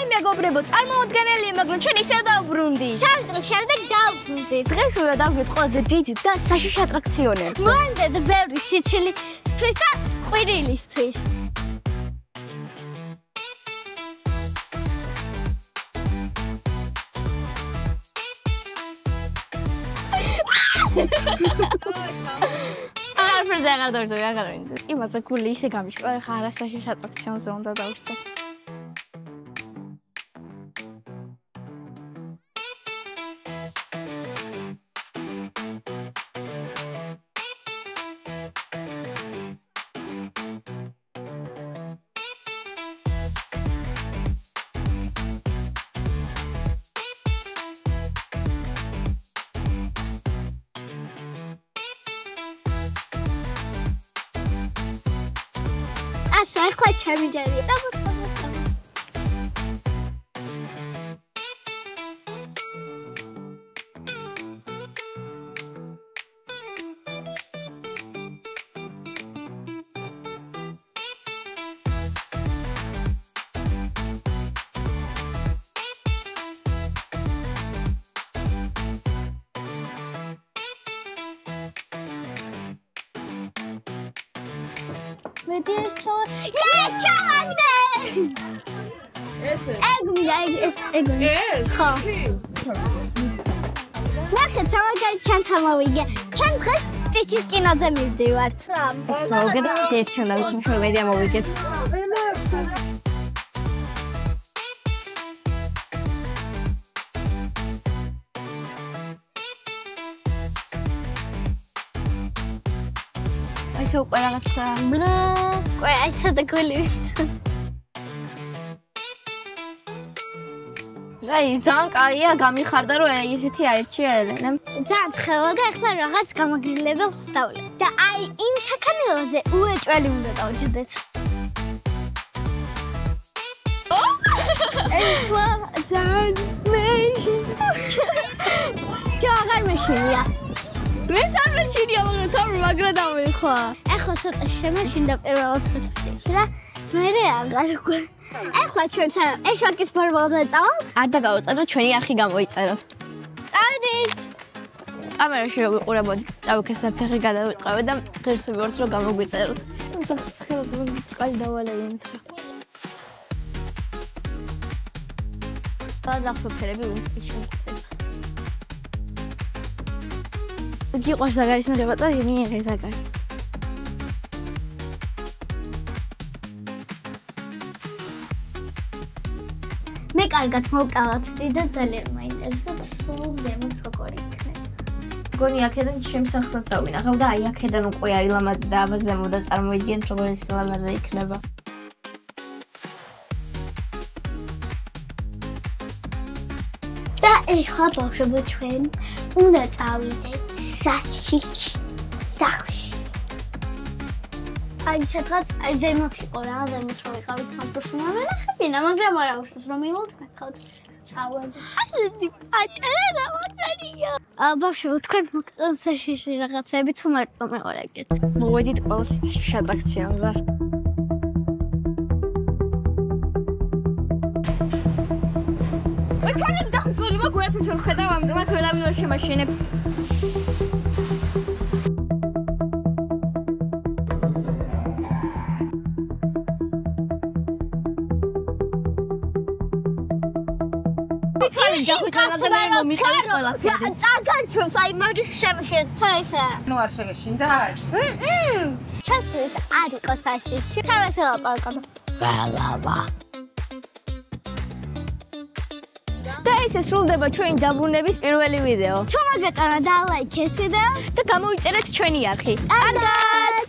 Hai მეგობრებო, წარმოუდგენელია, მაგრამ ჩვენ ისევ დავბრუნდით. 3 დღის შემდეგ დავბრუნდით. დღეს უნდა დავბრუნდით ყველაზე დიდ და საშიში ატრაქციონებს. მოანდეთ ბევრი სიცილისთვის და ყვირილისთვის. არაფერზე აღარ დავდივარ, აღარ მინდა. იმაზე გული ისე გამიშკარა, ხა არა საშიში ატრაქციონზე უნდა დავშტო. ასე ახლა ჩემი ჯერია. Yes, challenge! Yes. ნახეთ, რა ჩემ თამავიგე. ჩემ დღეს სტიჩის კინოზე მივდივართ. მოგედა ერთჩელა მშვენიერი ამოვიგეთ. აიქ უკვე რაღაცა Wait, I said the colors. აი, ძალიან კაია, გამიხარდა რომ ესეთი აირჩია ელენემ. ძალიან ცხელა და ახლა რაღაც გამაგრილებელს ვსწავლე. და აი, იმ საქანელოზე უეჭველი უნდა დავჭიდეთ. ეხლა ძალიან მეში. ჯაღარ მეშინია. მეც არ მეშინია, მაგრამ თავი მაგრა დამეხვა. ეხლა ცოტა შემაშინდა პირველად წუთში და მერე აღარ გვ. ეხლა ჩვენ ეშვაკის ფორმალზე წავალთ? არ დაგავწეროთ, ჩვენი არხი გამოიწეროთ. წავედით. კამერაში რომ ვიყურებოდით, წავიქეს საფეხი გადავიტყავე და ღირსები ვართ რომ გამოგვიწეროთ. თუმცა ცხელად წყალი დავალევი იმით რა. ბაზახსოფერები უმსკიჩი. გიყვარს ზაგარის მიღება და მიიღე ზაგარი. მე კარგად მოვკალათ და ძალიან მაინტერესებს სულ ზემოთ როგორი იქნება. გონი აქედან შემსახსაც დავინახავ და აი აქედან უკვე არის ლამაზი და აბა ზემო და წარმოიდგენთ როგორ ეს ლამაზი იქნება. და ეხლა ბავშვებო ჩვენ უნდა წავიდეთ საშიში სახლში. აი სადღაც აი ზემოთ იყო რა, ზემოთ რო ვიყავით კამპუსში ნახებინა, მაგრამ არა უშავს რომ მივუდგეთ სავალი. ასეთი პატარა მაგარია. ბავშვებო თქვენ მოგწონთ საშიში რაღაცები თუ მარტო მეორეგეთ? მოვედით ყველა საშიში ატრაქციონზე. What's the story? What are you doing? What are you doing? Machines. და ესე სრულდება ჩვენი დაბრუნების პირველი ვიდეო. თუ მაგაწანა და ლაიქ ეს ვიდეო და გამოიწერეთ ჩვენი არხი. კარგად!